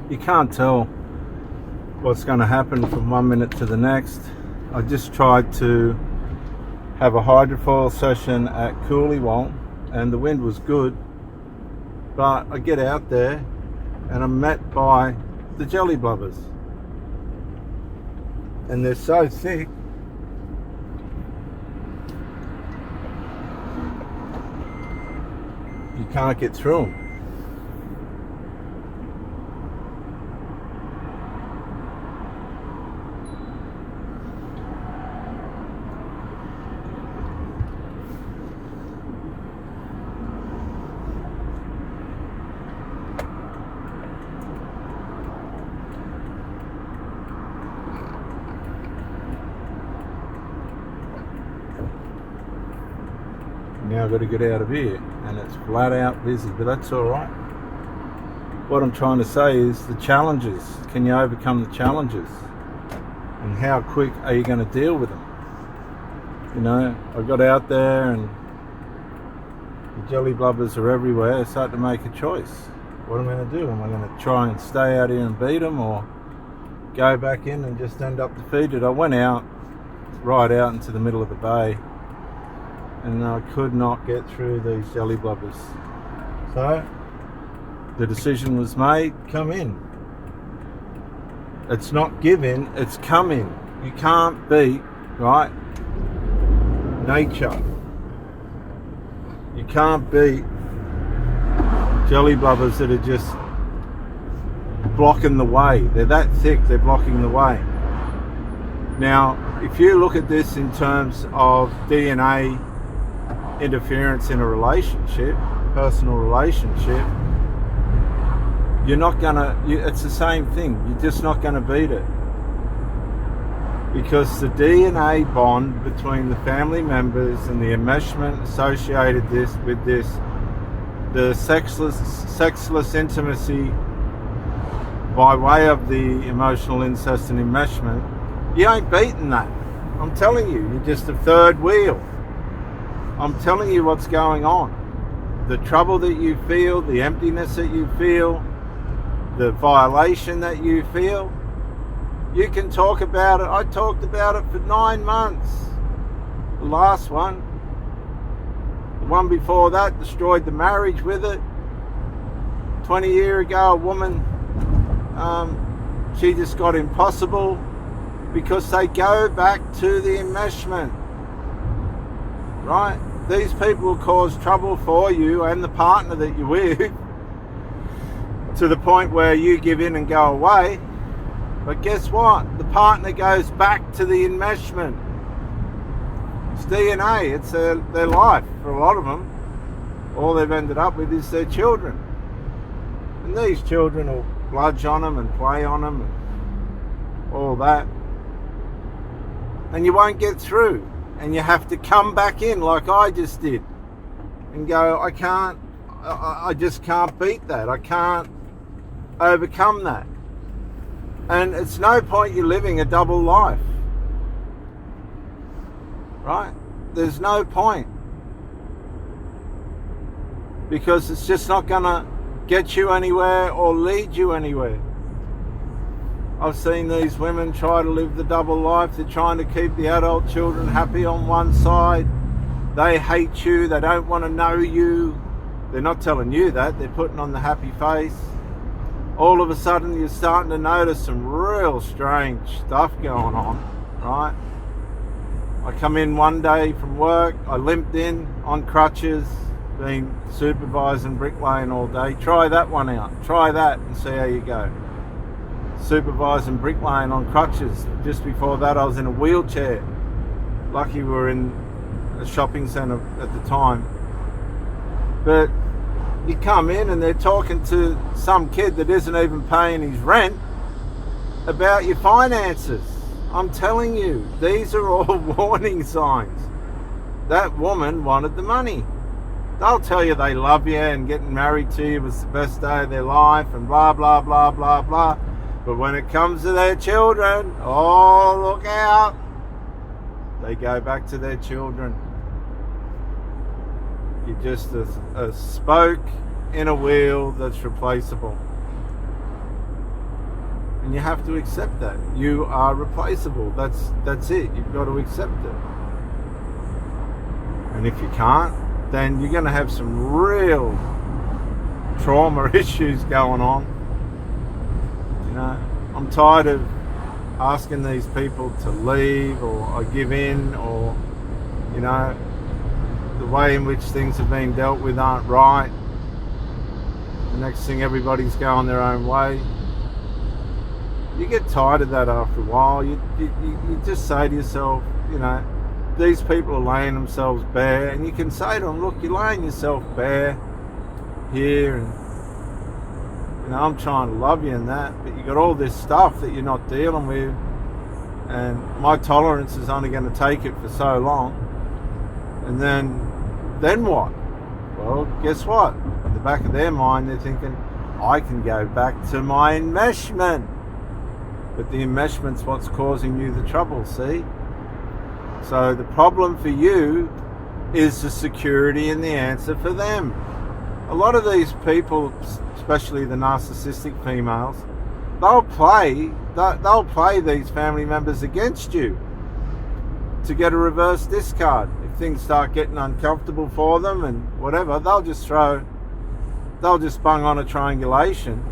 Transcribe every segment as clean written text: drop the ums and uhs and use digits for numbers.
You can't tell what's going to happen from 1 minute to the next. I just tried to have a hydrofoil session at Coolywong and the wind was good, but I get out there and I'm met by the jelly blubbers, and they're so thick you can't get through them. Now I've got to get out of here and it's flat out busy, but that's all right. What I'm trying to say is the challenges. Can you overcome the challenges? And how quick are you going to deal with them? You know, I got out there and the jelly blubbers are everywhere. I started to make a choice. What am I going to do? Am I going to try and stay out here and beat them, or go back in and just end up defeated? I went out, right out into the middle of the bay, and I could not get through these jelly blubbers. So the decision was made, come in. It's not give in, it's come in. You can't beat, right, nature. You can't beat jelly blubbers that are just blocking the way. They're that thick, they're blocking the way. Now, if you look at this in terms of DNA interference in a relationship, personal relationship, you're not gonna, it's the same thing. You're just not gonna beat it, because the DNA bond between the family members and the enmeshment associated with this, the sexless intimacy by way of the emotional incest and enmeshment, you ain't beating that. I'm telling you, you're just a third wheel. I'm telling you what's going on. The trouble that you feel, the emptiness that you feel, the violation that you feel, you can talk about it. I talked about it for 9 months. The last one. The one before that destroyed the marriage with it. 20 years ago, a woman, she just got impossible because they go back to the enmeshment. Right? These people will cause trouble for you and the partner that you're with to the point where you give in and go away. But guess what? The partner goes back to the enmeshment. It's DNA. It's their life for a lot of them. All they've ended up with is their children. And these children will bludge on them and play on them and all that. And you won't get through. And you have to come back in like I just did and go, I just can't beat that. I can't overcome that. And it's no point you living a double life. Right? There's no point. Because it's just not going to get you anywhere or lead you anywhere. I've seen these women try to live the double life. They're trying to keep the adult children happy on one side. They hate you. They don't want to know you. They're not telling you that. They're putting on the happy face. All of a sudden, you're starting to notice some real strange stuff going on, right? I come in one day from work. I limped in on crutches, been supervising bricklaying all day. Try that one out. Try that and see how you go. Supervising bricklaying on crutches. Just before that, I was in a wheelchair. Lucky we were in a shopping centre at the time. But you come in and they're talking to some kid that isn't even paying his rent about your finances. I'm telling you, these are all warning signs. That woman wanted the money. They'll tell you they love you and getting married to you was the best day of their life and blah, blah, blah, blah, blah. But when it comes to their children, oh, look out. They go back to their children. You're just a, spoke in a wheel that's replaceable. you have to accept that. You are replaceable. That's it. You've got to accept it. And if you can't, then you're going to have some real trauma issues going on. You know, I'm tired of asking these people to leave or give in, or, you know, the way in which things have been dealt with aren't right. The next thing, everybody's going their own way. You get tired of that after a while. You just say to yourself, you know, these people are laying themselves bare, and you can say to them, look, you're laying yourself bare here, and, you know, I'm trying to love you and that, but you got all this stuff that you're not dealing with, and my tolerance is only going to take it for so long. And then what? Well, guess what? In the back of their mind, they're thinking, I can go back to my enmeshment. But the enmeshment's what's causing you the trouble, see? So the problem for you is the security and the answer for them. A lot of these people, especially the narcissistic females, they'll play these family members against you to get a reverse discard. If things start getting uncomfortable for them and whatever, they'll just bung on a triangulation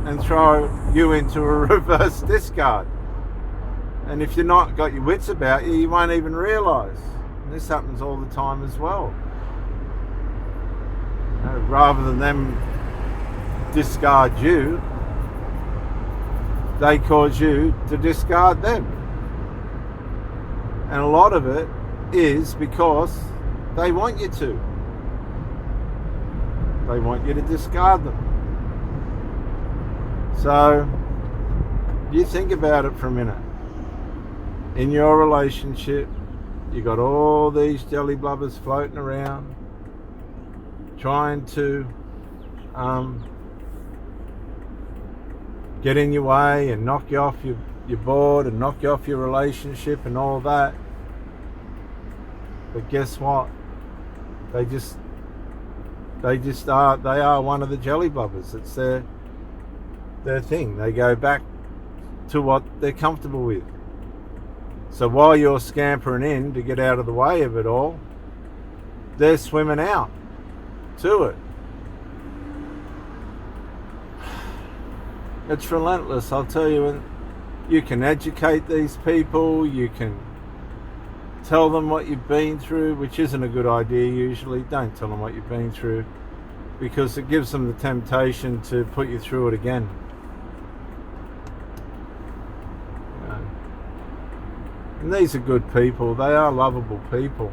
and throw you into a reverse discard. And if you're not got your wits about you, you won't even realise. And this happens all the time as well. You know, rather than them discard you, they cause you to discard them. And a lot of it is because they want you to. They want you to discard them. So, you think about it for a minute. In your relationship, you got all these jelly blubbers floating around, trying to get in your way and knock you off your board and knock you off your relationship and all that. But guess what? They are one of the jelly blubbers. It's their thing. They go back to what they're comfortable with. So while you're scampering in to get out of the way of it all, they're swimming out to it. It's relentless, I'll tell you. And you can educate these people, you can tell them what you've been through, which isn't a good idea usually. Don't tell them what you've been through, because it gives them the temptation to put you through it again. And these are good people. They are lovable people.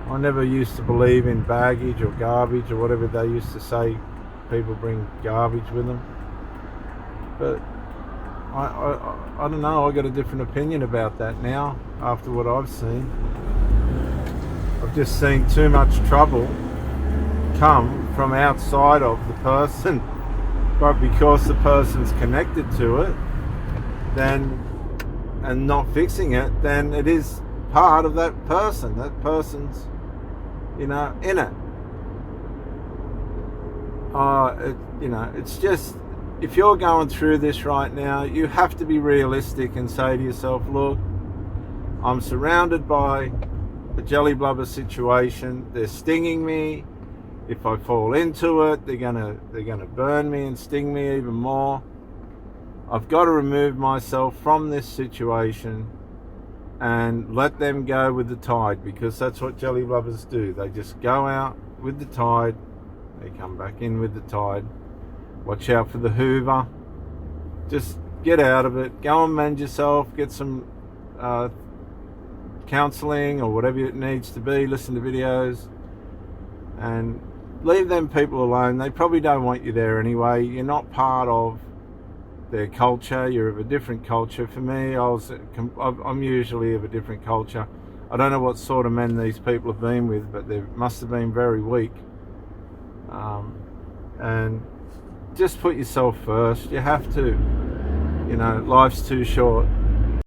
I never used to believe in baggage or garbage or whatever they used to say. People bring garbage with them. But I don't know. I got a different opinion about that now after what I've seen. I've just seen too much trouble come from outside of the person, but because the person's connected to it, then, and not fixing it, then it is part of that person. That person's, you know, in it. It's just, if you're going through this right now, you have to be realistic and say to yourself, look, I'm surrounded by a jelly blubber situation. They're stinging me. If I fall into it, they're gonna burn me and sting me even more. I've got to remove myself from this situation and let them go with the tide, because that's what jelly blubbers do. They just go out with the tide. They come back in with the tide. Watch out for the Hoover. Just get out of it. Go and mend yourself. Get some counselling or whatever it needs to be. Listen to videos. And leave them people alone. They probably don't want you there anyway. You're not part of their culture. You're of a different culture. For me, I'm usually of a different culture. I don't know what sort of men these people have been with, but they must have been very weak. And just put yourself first. You have to. You know, life's too short.